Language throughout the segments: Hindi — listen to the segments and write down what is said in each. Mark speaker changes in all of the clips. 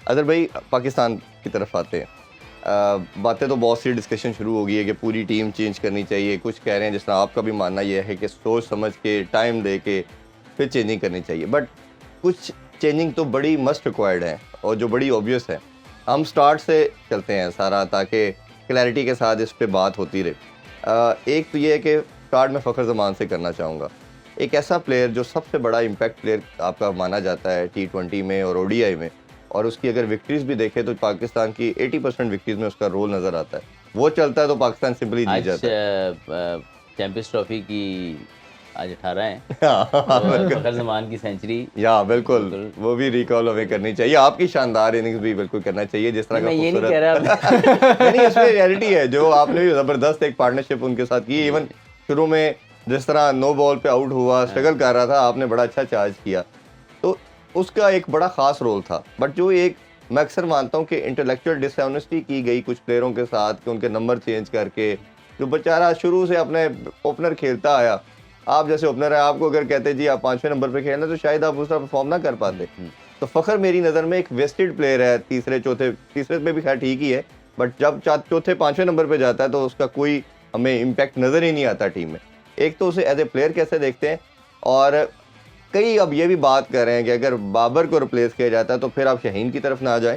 Speaker 1: अदर भाई पाकिस्तान की तरफ आते हैं। बातें तो बहुत सी डिस्कशन शुरू हो गई है कि पूरी टीम चेंज करनी चाहिए। कुछ कह रहे हैं, जिस तरह आपका भी मानना यह है कि सोच समझ के टाइम दे के फिर चेंजिंग करनी चाहिए, बट कुछ चेंजिंग तो बड़ी मस्ट रिक्वायर्ड है और जो बड़ी ऑब्वियस है। हम स्टार्ट से चलते हैं सारा, ताकि क्लैरिटी के साथ इस पे बात होती रहे। एक तो ये है कि स्टार्ट में फ़खर ज़मान से करना चाहूँगा। एक ऐसा प्लेयर जो सबसे बड़ा इम्पैक्ट प्लेयर आपका माना जाता है T20 में और ODI में, और उसकी अगर विक्ट्रीज़ भी देखें तो पाकिस्तान की 80% विक्ट्रीज़ में उसका रोल नज़र आता है। वो चलता है तो पाकिस्तान सिंपली जीत
Speaker 2: आज
Speaker 1: जाता है।
Speaker 2: चैंपियंस ट्रॉफी की आज 18 है,
Speaker 1: हाँ,
Speaker 2: तो फ़खर ज़मान की सेंचुरी
Speaker 1: या बिल्कुल,
Speaker 2: बिल्कुल।
Speaker 1: वो भी रिकॉल हमें करनी चाहिए। आपकी शानदार इनिंग्स भी बिल्कुल करना चाहिए, जिस तरह
Speaker 2: नहीं,
Speaker 1: का
Speaker 2: मैं ये नहीं
Speaker 1: खूबसूरत
Speaker 2: कह रहा
Speaker 1: नहीं, इसमें रियलिटी है जो आपने भी ज़बरदस्त एक पार्टनरशिप उनके साथ की।
Speaker 2: जी,
Speaker 1: इवन शुरू में जिस तरह नो बॉल पे आउट हुआ, स्ट्रगल कर रहा था, आपने बड़ा अच्छा चार्ज किया, तो उसका एक बड़ा ख़ास रोल था। बट जो एक मैं अक्सर मानता हूँ कि इंटेलेक्चुअल डिसऑनेस्टी की गई कुछ प्लेयरों के साथ, कि उनके नंबर चेंज करके, जो बेचारा शुरू से अपने ओपनर खेलता आया, आप जैसे ओपनर है, आपको अगर कहते जी आप 5वें नंबर पे खेलना, तो शायद आप उस तरह परफॉर्म ना कर पाते। तो फ़खर मेरी नज़र में एक वेस्टेड प्लेयर है। तीसरे पे भी खैर ठीक ही है, बट जब चौथे 5वें नंबर पे जाता है तो उसका कोई हमें इम्पैक्ट नज़र ही नहीं आता टीम में। एक तो उसे एज ए प्लेयर कैसे देखते हैं, और कई अब ये भी बात कर रहे हैं कि अगर बाबर को रिप्लेस किया जाता है तो फिर आप शाहीन की तरफ ना आ जाएं,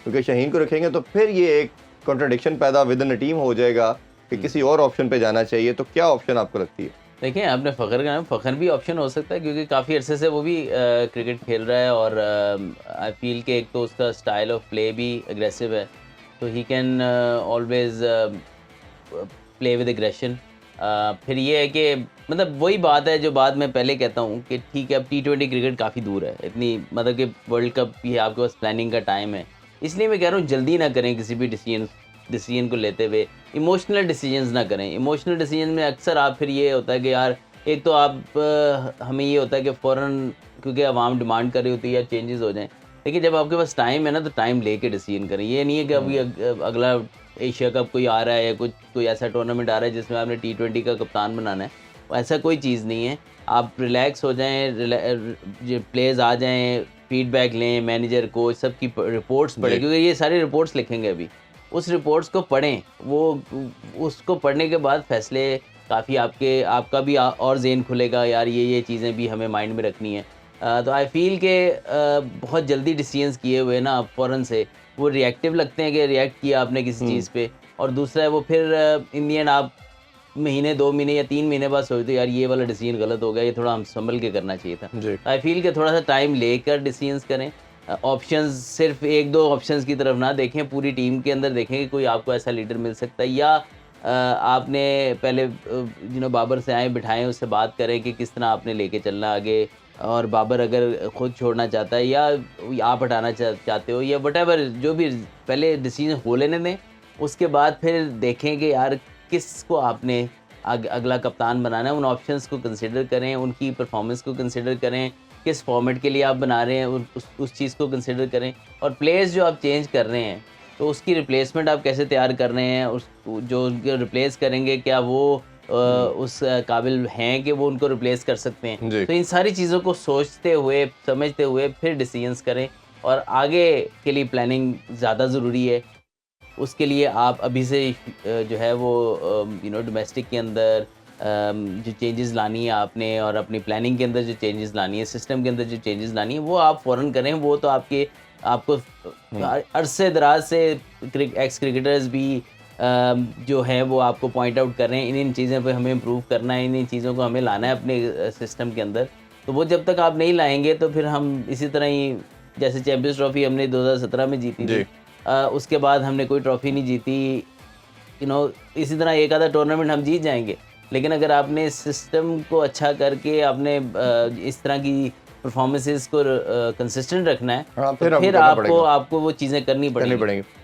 Speaker 1: क्योंकि शाहीन को रखेंगे तो फिर ये एक कॉन्ट्रडिक्शन पैदा विद इन अ टीम हो जाएगा कि किसी और ऑप्शन पे जाना चाहिए। तो क्या ऑप्शन आपको लगती है?
Speaker 2: देखिए, आपने फ़खर का नाम, फ़खर भी ऑप्शन हो सकता है क्योंकि काफ़ी अरसे से वो भी क्रिकेट खेल रहा है, और आई फील कि एक तो उसका स्टाइल ऑफ प्ले भी एग्रेसिव है, तो he can always play with aggression. फिर ये है कि मतलब वही बात है जो बात मैं पहले कहता हूँ कि ठीक है, अब T20 क्रिकेट काफ़ी दूर है, इतनी मतलब कि वर्ल्ड कप ये आपके पास प्लानिंग का टाइम है। इसलिए मैं कह रहा हूँ जल्दी ना करें किसी भी डिसीजन को लेते हुए, इमोशनल डिसीजंस ना करें। इमोशनल डिसीजन में अक्सर आप फिर ये होता है कि यार, एक तो आप हमें ये होता है कि फ़ौरन क्योंकि आवाम डिमांड कर रही होती है या चेंजेस हो जाएँ। लेकिन जब आपके पास टाइम है ना, तो टाइम लेके डिसीजन करें। ये नहीं है कि अभी अगला एशिया कप कोई आ रहा है या कुछ कोई ऐसा टूर्नामेंट आ रहा है जिसमें आपने T20 का कप्तान बनाना है, ऐसा कोई चीज़ नहीं है। आप रिलैक्स हो जाएँ, जो प्लेयर्स आ जाएँ, फीडबैक लें, मैनेजर, कोच सबकी रिपोर्ट्स पढ़ें,
Speaker 1: जी।
Speaker 2: क्योंकि ये सारी रिपोर्ट्स लिखेंगे अभी। उस रिपोर्ट्स को पढ़ें, वो उसको पढ़ने के बाद फैसले काफ़ी आपका भी और ज़हन खुलेगा, यार ये चीज़ें भी हमें माइंड में रखनी है। तो आई फ़ील के बहुत जल्दी डिसीजंस किए हुए ना आप फ़ौरन से, वो रिएक्टिव लगते हैं कि रिएक्ट किया आपने किसी
Speaker 1: हुँ।
Speaker 2: चीज़ पे, और दूसरा है वो फिर इन दी एंड आप महीने, 2 महीने या 3 महीने बाद सोचते हो यार ये वाला डिसीजन गलत हो गया, ये थोड़ा हम संभल के करना चाहिए था।
Speaker 1: जी।
Speaker 2: आई फ़ील कि थोड़ा-सा टाइम लेकर डिसीजंस करें। ऑप्शंस सिर्फ 1-2 ऑप्शंस की तरफ ना देखें, पूरी टीम के अंदर देखें कि कोई आपको ऐसा लीडर मिल सकता है, या आपने पहले बाबर से आएँ, बिठाएँ, उससे बात करें कि किस तरह आपने लेके चलना आगे, और बाबर अगर खुद छोड़ना चाहता है या आप हटाना चाहते हो या व्हाटएवर, जो भी पहले डिसीजन हो लेने दें, उसके बाद फिर देखें कि यार किसको आपने अगला कप्तान बनाना है। उन ऑप्शंस को कंसिडर करें, उनकी परफॉर्मेंस को कंसिडर करें, किस फॉर्मेट के लिए आप बना रहे हैं उस चीज़ को कंसिडर करें, और प्लेयर्स जो आप चेंज कर रहे हैं तो उसकी रिप्लेसमेंट आप कैसे तैयार कर रहे हैं, उस जो रिप्लेस करेंगे क्या वो उस काबिल हैं कि वो उनको रिप्लेस कर सकते हैं।
Speaker 1: जी।
Speaker 2: तो इन सारी चीज़ों को सोचते हुए, समझते हुए फिर डिसीजंस करें, और आगे के लिए प्लानिंग ज़्यादा ज़रूरी है। उसके लिए आप अभी से जो है वो डोमेस्टिक के अंदर जो चेंजेस लानी है आपने, और अपनी प्लानिंग के अंदर जो चेंजेस लानी है, सिस्टम के अंदर जो चेंजेस लानी है, वो आप फ़ौरन करें। वो तो आपको
Speaker 1: हुँ।
Speaker 2: अरसे दराज से एक्स क्रिकेटर्स भी जो हैं वो आपको पॉइंट आउट कर रहे हैं, इन चीज़ों पे हमें इम्प्रूव करना है, इन चीज़ों को हमें लाना है अपने सिस्टम के अंदर। तो वो जब तक आप नहीं लाएंगे तो फिर हम इसी तरह ही, जैसे चैंपियंस ट्रॉफी हमने 2017 में जीती
Speaker 1: जी।
Speaker 2: थी, उसके बाद हमने कोई ट्रॉफ़ी नहीं जीती। इसी तरह एक आधा टूर्नामेंट हम जीत जाएँगे। लेकिन अगर आपने सिस्टम को अच्छा करके आपने इस तरह की परफ़ॉर्मेंसेस को कंसिस्टेंट रखना है,
Speaker 1: हाँ,
Speaker 2: तो
Speaker 1: फिर आपको
Speaker 2: फिर
Speaker 1: करना
Speaker 2: आपको
Speaker 1: पड़ेगा,
Speaker 2: आपको वो चीज़ें करनी
Speaker 1: करनी
Speaker 2: पड़ेंगी।
Speaker 1: पड़ेंगी।